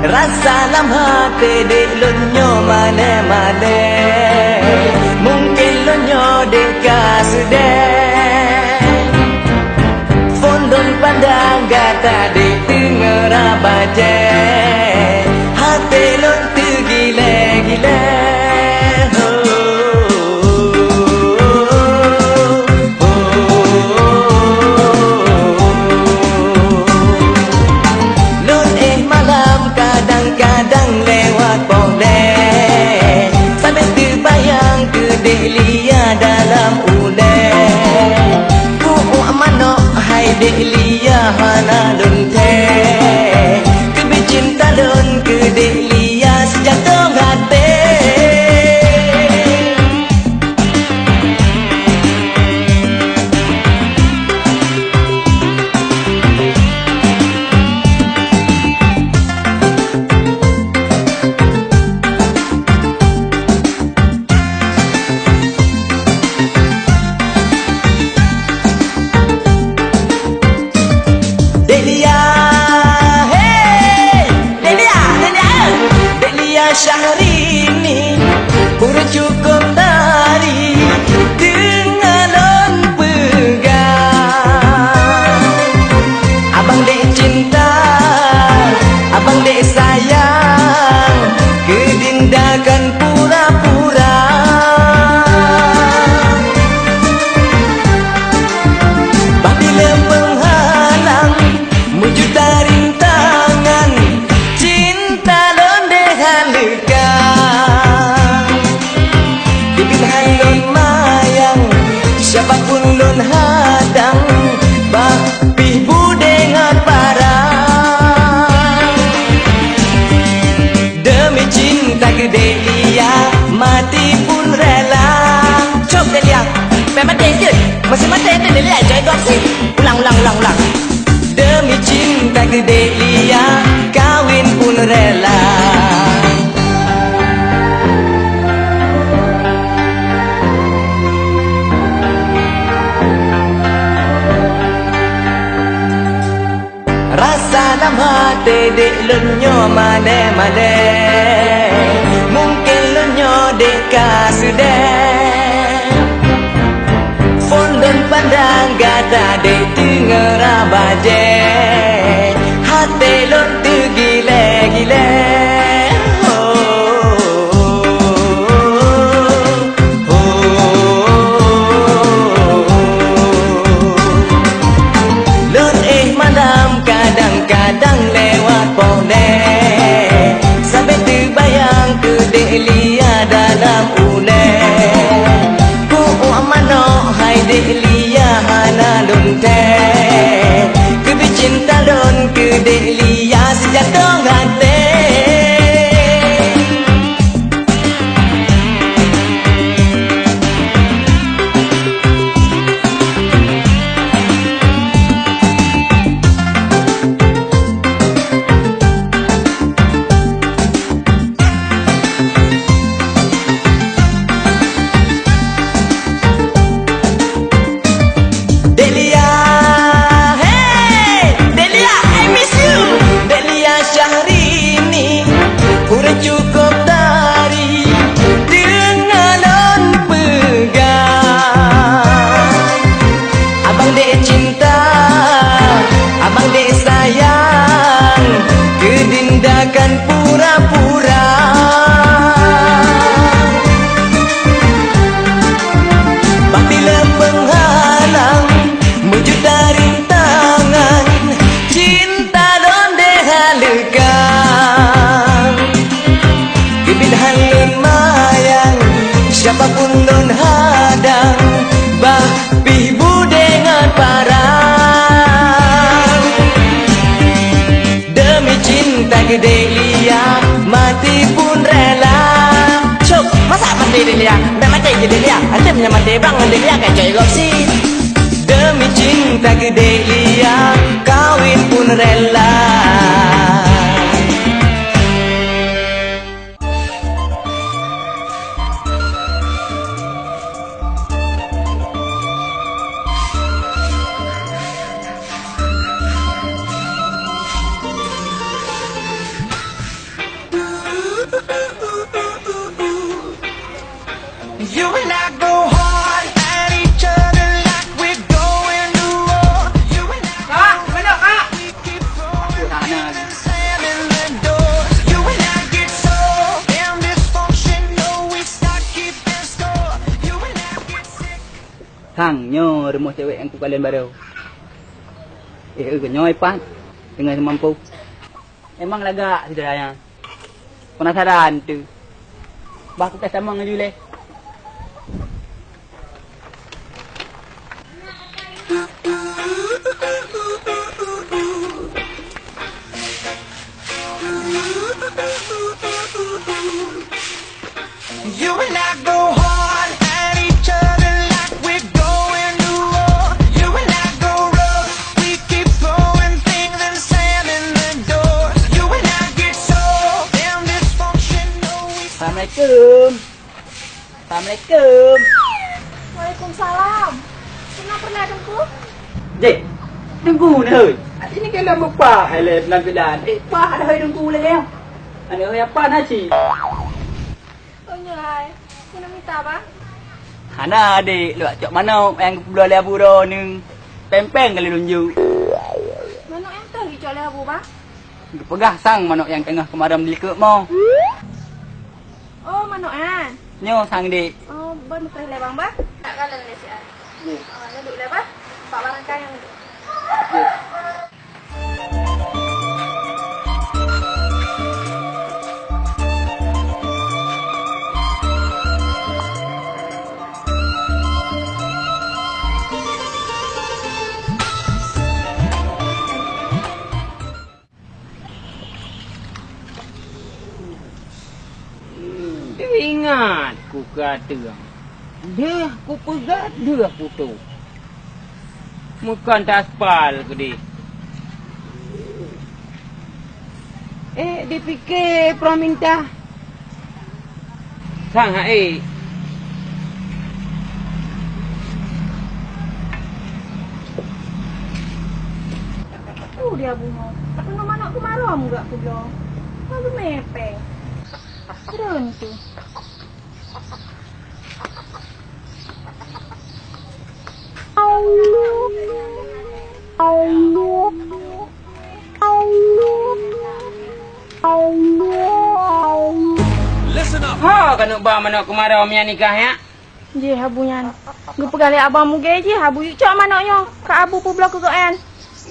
S9: Rasa dalam hati dek lonyo mana-mana, mungkin lonyo dek kasudeh. Fondon pandang gata dek dengar abaje, hati lon tu gile-gile. Kadang lewat boleh sampai terbayang ke Delia dalam uleh. Kuku amano hai Delia hana lunte, kebi cinta lun ke Delia sejatuh hati. Syahrini pura cukup tari dengan lon pegang. Abang dek cinta, abang dek sayang, kedindakan pura-pura. Bila penghalang mewujud rintangan, cinta lon dehalukan. Dipilihan lon mayang, siapapun lon hadang, bapih budengan parang. Demi cinta ke Delia, mati pun rela. Cok Delia, memang dia masih mati Delia, jangan gosip. Ulang. Demi cinta ke Delia, kawin pun rela. Rasa dalam hati dek lonyo mana-mana, mungkin lonyo dek kasudeh. Fondon pandang gata dek dengar abaje, hati lon tu gile-gile. Kadang lewat boleh sampai terbayang ke Delia dalam uleh. Kuku amano hai Delia hana lunte, kebi cinta lon ke Delia sejatuh hati. Cukup tari dengan lon pegang. Abang dek cinta, abang dek sayang, kedindakan pura-pura. Bila penghalang mewujud rintangan, cinta lon dehalukan. Pilihan lon mayang, siapapun lon hadang, bapih budengan parang. gede liang, mati pun rela. Cuk, masa mati liang? Memang mati gede liang. Anda punya mati bang, mati liang kayak coy gopsi. Demi cinta gede liang, kawin pun rela. You and I go hard at each other like we're going to war. You and I
S1: Kak, mana kak?
S9: we keep throwing things and slamming the doors. You and I get so damn dysfunctional, we start keeping score. You and I get sick.
S7: Thangnya rumah cewek yang ku kalian baru. Kenyoy pan dengan semampu. Emang lagak saudaranya. Penasaran tu. Bah aku tak sama dengan Jule.
S9: You and I go hard at each other like we're going to war. You and I go rough, we keep throwing things and slamming the doors. You and I get so damn dysfunctional.
S7: Assalamualaikum. Assalamualaikum.
S5: Waalaikumsalam. Kenapa pernah dengku?
S7: Dek, tunggu ni hei. Ini kalau bapa hele penampilan. Pa ada hei tunggu le. Ana hei apa nak ci?
S5: Oh nyai. Kena minta apa?
S7: Hana adik, lu cok mana yang pulau le abu ro ni. Pempeng kali lunju.
S5: Mana yang tahu cok le abu ba?
S7: Pegah sang manok yang tengah kemaram di ke mo.
S5: Oh manoan.
S7: Nyo sang dik.
S5: Oh ban teh le bang ba? Tak kalah le si ai. Oh duduk le ba? Pak barangkai yang duduk.
S7: Ingat ku kata. Dia aku pegat dia aku tu. Bukan taspal ke dia. Dia fikir pernah minta. Sang
S5: Dia bunga. Tengok mana aku malam enggak aku bilang. Aku mepeng. Keren tu.
S8: Listen up.
S7: Ha kan ba mana kemarin omnya nikah ya?
S5: Je habunya. Gu pegali abang mu je habu cak manaknya. Kak abu pu blok kean.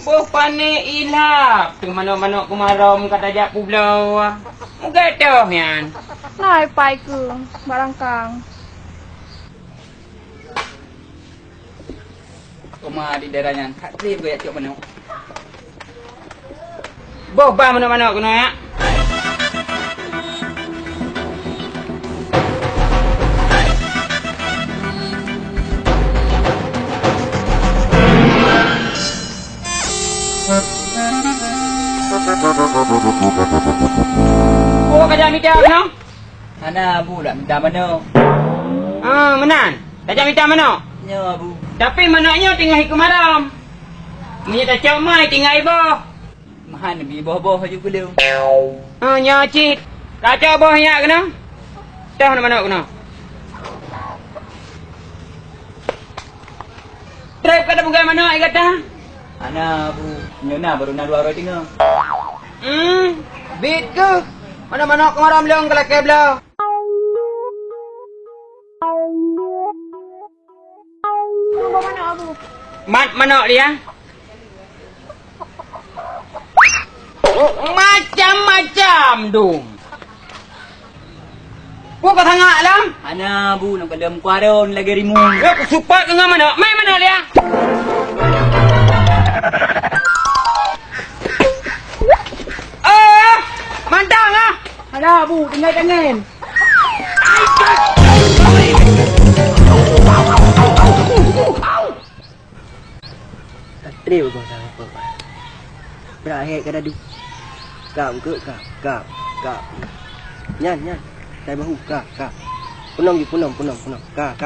S7: Boh pane ilap. Tu mana-mana kemarin kata jak pulau. Muga dah yan.
S5: Nai pai ke barangkang.
S7: Rumah di daerahnya. Hak trip ke cok mana? Boh ba mana-mana kena ya? Oh, kajak minta mana?
S3: Ana bu nak minta mana?
S7: Menan. Kajak minta mana?
S3: Ya bu.
S7: Tapi manaknya tinggal ikut maram. Punya tak cak mai tinggal ibu.
S3: Mahan bi boh-boh juga dia.
S7: Nyacit. Kacau boh yak kena. Dah mana kena. Drive kata bukan mana ai kata?
S3: Ana bu. Nyona baru nak 2 orang tinggal.
S7: Bit ke? Mana-mana kemaram leong kalau kebla.
S5: Bawa mana abu?
S7: Mat mana dia? Macam-macam dong. Kau kata ngak lam?
S3: Ana bu nak dalam kuaron lagi rimu.
S7: Aku support dengan mana? Mai mana dia? dah, Bu. Tinggal tangan.
S3: Ini kau sang apa? Berakhir ke dadu. Kap ke kap. Nyan. Saya bahu kap. Punong. Kap.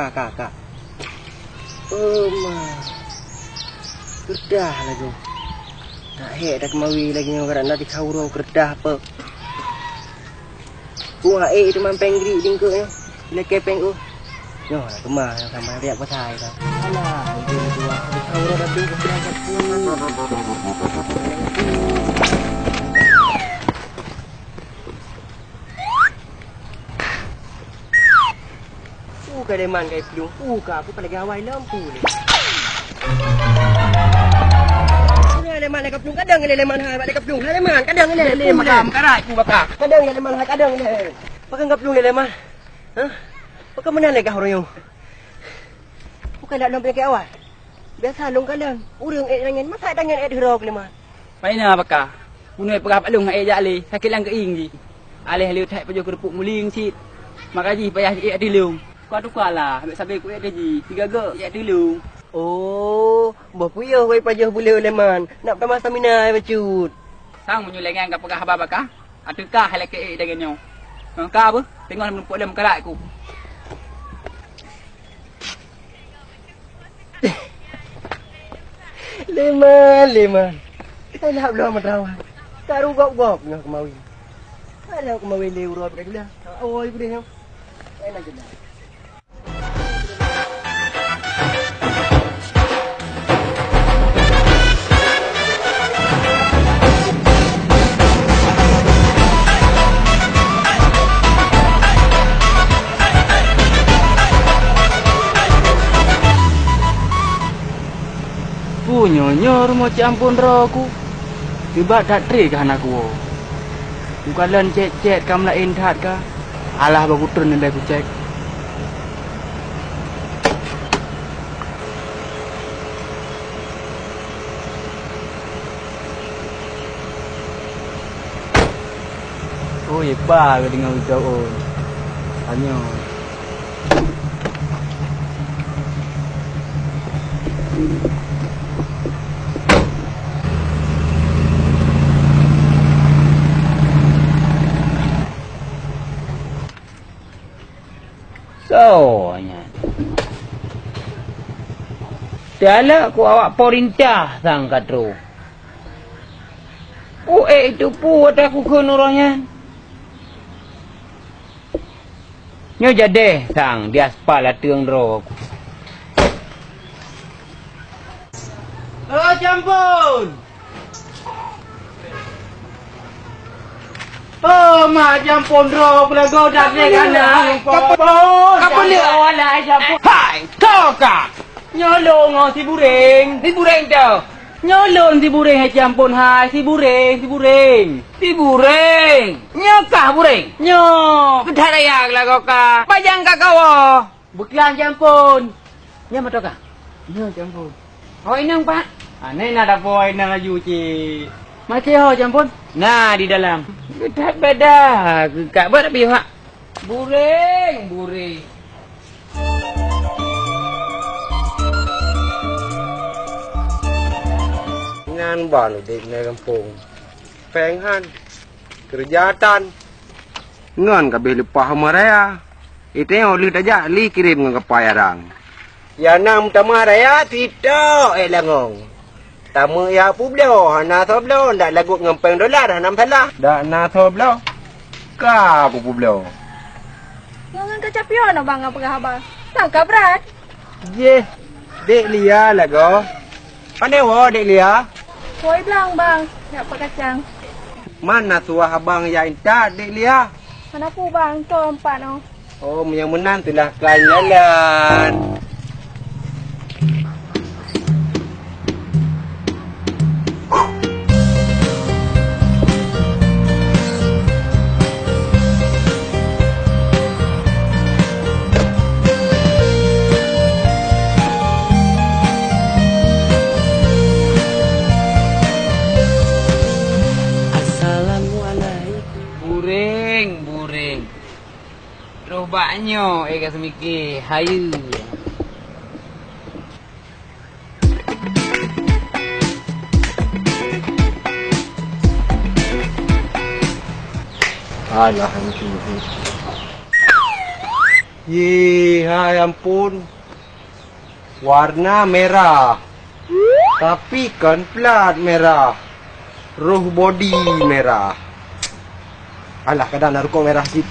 S3: Kedah lagi. Tak hek dah kemawi lagi yang orang nanti kau ro kedah apa. Buah itu mampeng gri dingko ya. Bila kepeng Yo, kemah sama dia pasai dah. Alah, ini dua. Kau ro dah tunggu berangkat pun. Kaleman kay pelung ka aku pada gawai lampu ni. Leman kay pelung kadang leman hai balik pelung leman kadang leman makam karai ku bakak. Kadang leman hai kadang le. Pakai ngap pelung leman. Hah? Pakai mana lagi orang yo? Bukan nak nampak ke awal. Biasa long kadang urang dengan masa dengan rok leman.
S7: Paina bakak. Munai pegah pelung ai jali sakit lang keing ji. Alih liu thai pajo kerupuk muling sit. Makaji payah di liung. Kau tukar lah, ambil sampai kuih ada je. 3 gak, ya dulu.
S3: Oh, berpuyuh wei pajah boleh leman. Nak tambah stamina bacut.
S7: Sang menyulengan ke pegah abah bakah. Adakah hal ke dengannya? Kau apa? Tengok menumpuk dalam kerak aku.
S3: Leman. Kita nak belum merawat. Taruh gop-gop dengan kemawi. Ada kemawi lewat kat dia. Oh, ibu dia. Enak je dah.
S7: Nyonya rumah cik ampun roku. Tiba tak tri ke anak ku. Bukan lan cek kam lain that ka. Alah bagu turun ndai ku cek. Oh ye ba ke dengan ucap on. Hanya
S10: Soalnya Tiada ku awak perintah sang katru. Itu pu aku ke nuranya. Nyo jadi sang di aspal atuang ro.
S7: Oh campur. Oh, macam pondro belago dah kana. Apa dia awalai campur? Hai, kau ka. Nyolong si bureng tu. Nyolong si bureng hai campur hai si bureng. Nyo kah bureng? Nyo. Kedarayak lah kau ka. Pajang ka kau. Buklan campur. Nyo betul ka? Nyo campur. Oh inang pak. Aneh nak dapat inang laju cik. Macam ho campur. Nah di dalam. Tak beda. Kak buat apa ya? Bureng.
S3: Ngan balu di kampung. Penghan. Kerjaan. Ngan kabeh lupa maraya. Itu yang oleh aja li kirim dengan kepayarang. Ya nam tamaraya tidak langong. Tamu ya publo, hana soblo, ndak lagu ngempeng dolar, hanam salah. Ndak na soblo. Ka publo.
S5: Jangan kecapian bang apa kabar? Tangkap berat.
S3: Ye, dek Lia lagu. Pandai wo dek Lia.
S5: Woi belang bang, apa kacang?
S3: Mana suah abang ya inta dek Lia?
S5: Mana pu bang, compat no.
S3: Oh, yang menang itulah kan jalan.
S7: roh baknyo kasi mikir hayu.
S3: Alah, itu. Hai ampun. Warna merah. Tapi kan plat merah. Ruh body merah. Alah, kadang narko merah sip.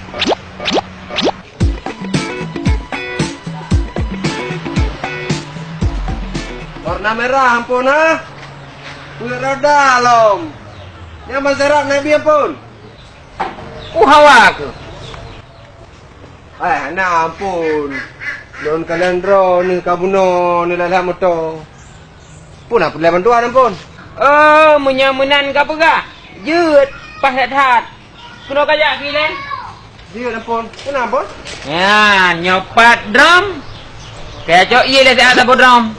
S3: Warna merah ampun ah. Punya roda lom. Yang masyarakat Nabi ampun.
S7: Hawa ke?
S3: Nah ampun. Don kalendro ni kabuno ni lalah moto. Pun apa leban tuan ampun.
S7: Oh, menyamunan ka pega. Jeut pas hat. Kuno kajak kilen.
S3: Dia ampun. Pun ampun.
S7: Ya, nyopat drum. Kaya cok iya le ada drum.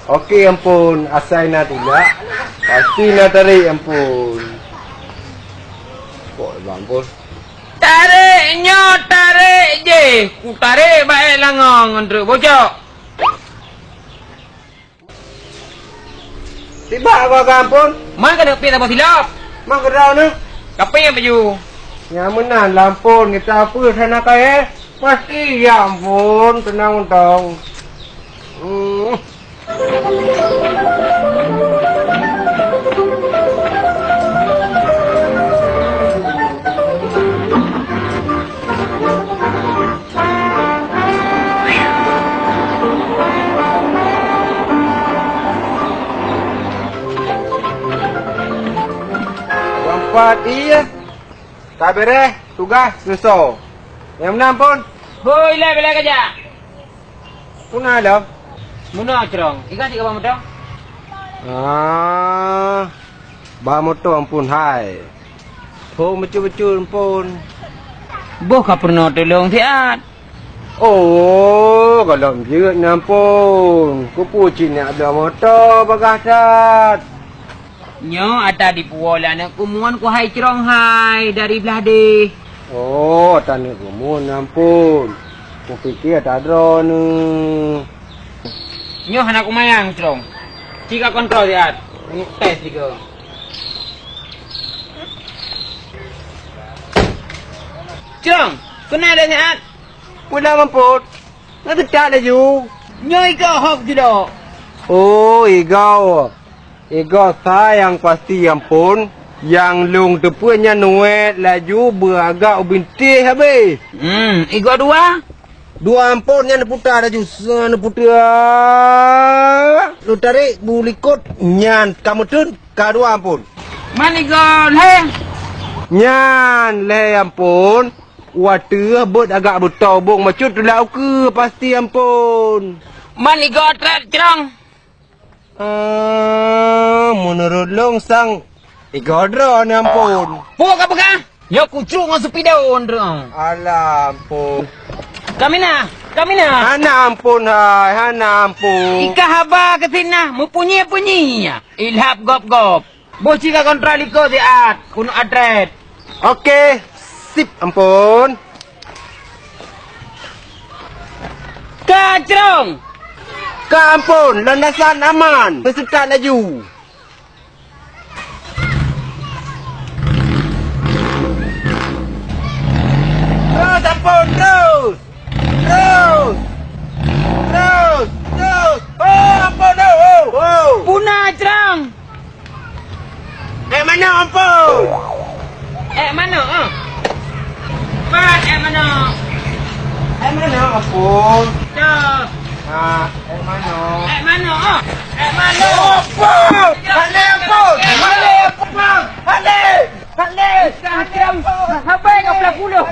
S3: Okey ampun, asai nak tidak. Pasti nak tarik ampun. Kok ampun.
S7: Tarik je. Ku tarik baik langong untuk bocok.
S3: Tiba kau ke ampun.
S7: Mak kena pergi tanpa silap.
S3: Mak kerau ni.
S7: Kapan yang baju?
S3: Yang menan lampun kita apa sana kaya. Pasti ya ampun, tenang untong. Iya. Tak beres, tugas susah. Yang mana pun?
S7: Hoi le bela kerja.
S3: Puna dah.
S7: Muna cerong. Ikan sik apa motor?
S3: Ba motor ampun hai. Ho betul-betul ampun.
S7: Boh ka pernah tolong siat.
S3: Oh, kalau dia ampun. Ku pucin nak ada motor bagasat.
S7: Nyo ada di puola nak kumuan ku hai cerong hai dari belah de.
S3: Oh, tanya kumun ampun. Ku fikir tak ada ni.
S7: Nyo anak kumayang cerong. Jika kontrol siat. Ini tes juga. Cerong, kena ada siat.
S3: Pulang ampun. Nak tak ada ju.
S7: Nyo ika hok juga.
S3: Oh, igau. Ego sayang pasti ampun. Yang lung tepunya nuet laju beragak ubinti habis.
S7: Ego dua.
S3: Dua ampun yang putar laju sana putar. Lu tarik bulikut nyan kamu tun kadua ampun.
S7: Man ego le.
S3: Nyan le ampun. Water bot agak bertobong macut lau ke pasti ampun.
S7: Man ego trap cerong.
S3: Menurut long sang igodro ni ampun.
S7: Puak apa kah? Yo kucuk ngan sepidaun dong.
S3: Alah ampun.
S7: Kamina.
S3: Hana ampun hai, hana ampun.
S7: Ika haba ke sini, mempunyai. Ilhap gop. Bocil ka kontrol iko diat, kuno adret.
S3: Okey, sip ampun.
S7: Kacrong.
S3: Kampun, landasan aman. Peserta laju. Terus ampun, terus. Oh, ampun, oh.
S7: Punah cerong.
S3: Mana ampun?
S7: Mana? Pat, mana?
S3: Mana ampun?
S7: Tuh.
S3: Mana?
S7: Mana?
S3: Ampun!
S7: Apa yang kau pelakukan?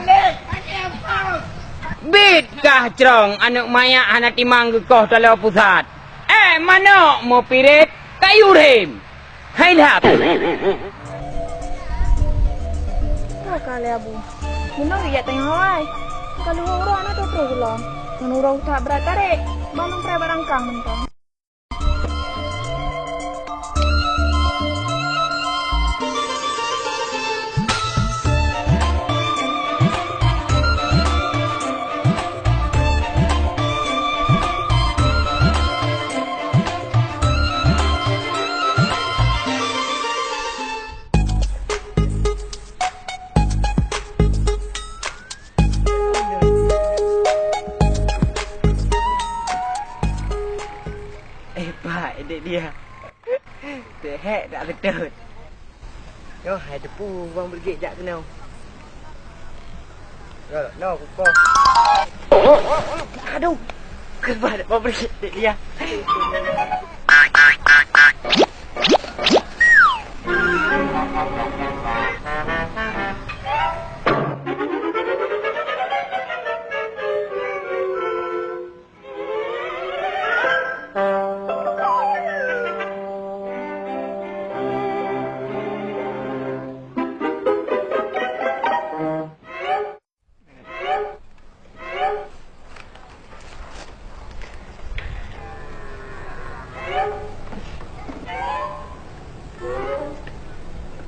S7: Bit kah cerong anak maya anak timang kau dalam pusat. Mana mau pirit kayu rem. Hai dah.
S5: Kali abu. Benar ya tengah hawai. Kalau orang nak tu terus long. Menurut tak berat tarik. Bangun barang kang mentong.
S3: Yo, hai tepu bang bergek jak kena. Yo, no kuko. Aduh. Kebat bang bergek dia.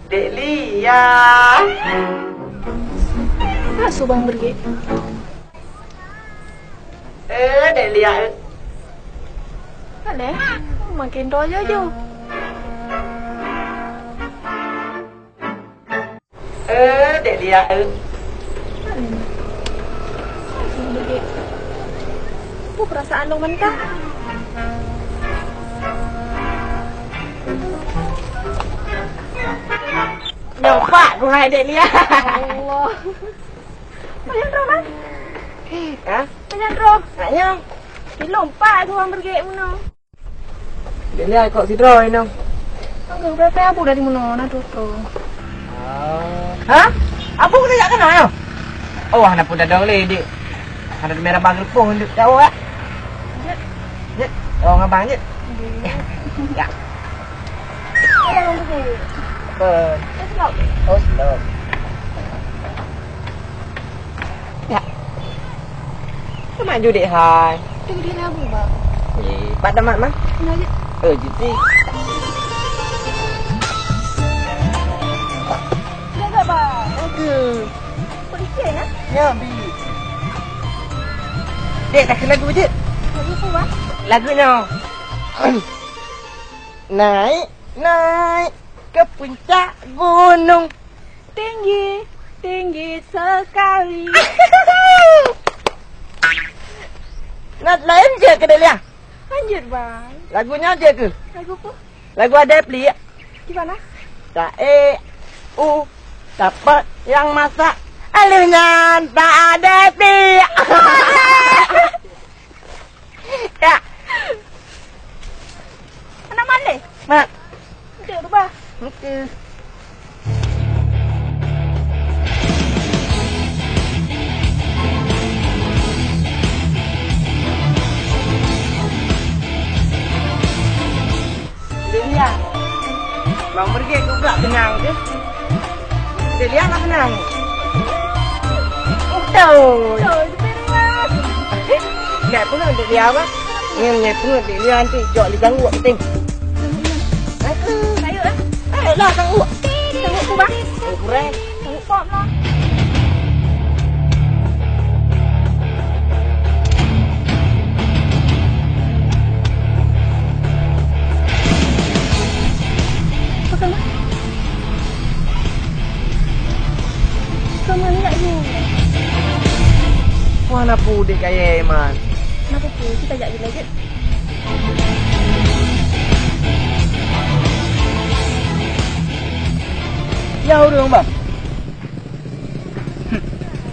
S3: Delia.
S5: Masuk bang pergi.
S3: Delia.
S5: Ada? Makin rojo jo.
S3: Delia.
S5: Pergi. Apa perasaan dong mentah?
S3: Nyoba kurang Delia.
S5: Allah. Banyak roh bang.
S3: Hah?
S5: Banyak roh.
S3: Naknya.
S5: Dilompat tu orang pergi mana?
S3: Delia kok si Droy nong.
S5: Agak berapa abu dari mana nak tutup?
S3: Hah? Apa kena jak kena yo? Oh, nak pun dah dong le dik. Ada merah bang lepung untuk tahu ah. Jet. Oh, ngabang jet. Ya.
S5: Orang pergi.
S3: Ber.
S5: Slow.
S3: Oh, slow. Ya. Maju dek hai.
S5: Tunggu dia lagu bang.
S3: Pada mak mah.
S5: Nak
S3: Jadi.
S5: jaga bang. Polisi ya?
S3: Ya, bi. Dek, tak kena lagu je.
S5: Lagu apa bang?
S3: Lagunya. Naik ke puncak gunung.
S5: Tinggi, tinggi sekali.
S3: Nak lain je ke Delia?
S5: Lanjut bang.
S3: Lagunya je ke?
S5: Lagu apa?
S3: Lagu ada pli.
S5: Gimana?
S3: Tak dapat yang masak. Alunya tak ada ti. Ya.
S5: Anak mana?
S3: Mak.
S5: Duduk tu bang.
S3: Okey. Delia. Bang pergi juga tenang je. Delia nak tenang. Betul.
S5: Trời ơi,
S3: Nggak pernah Delia apa? Nggak pernah Delia nanti jauh di ganggu penting.
S5: Kayu lah.
S3: Lah ganggu.
S5: Tengok aku bang.
S3: Kurang.
S5: Tengok pop lah. Apa Kamu enggak you.
S3: Mana pudik kaya man.
S5: Kenapa tu? Kita ajak dia lagi.
S3: Ya udah bang.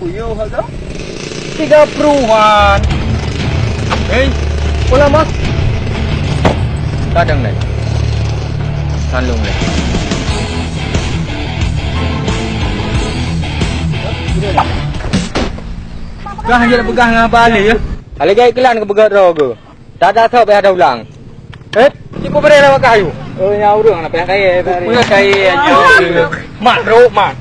S3: Uyuh harga 30-an. Pulang mas. Kadang nih. Sandung nih. Kau hanya pegang dengan balik ya. Kalau gaya kelan ke pegang rogo. Tak ada tahu payah dah ulang. Cikgu beri lawak kayu. Oh, nyawa orang nak payah kaya. Payah kaya aja. Mak bro, mak.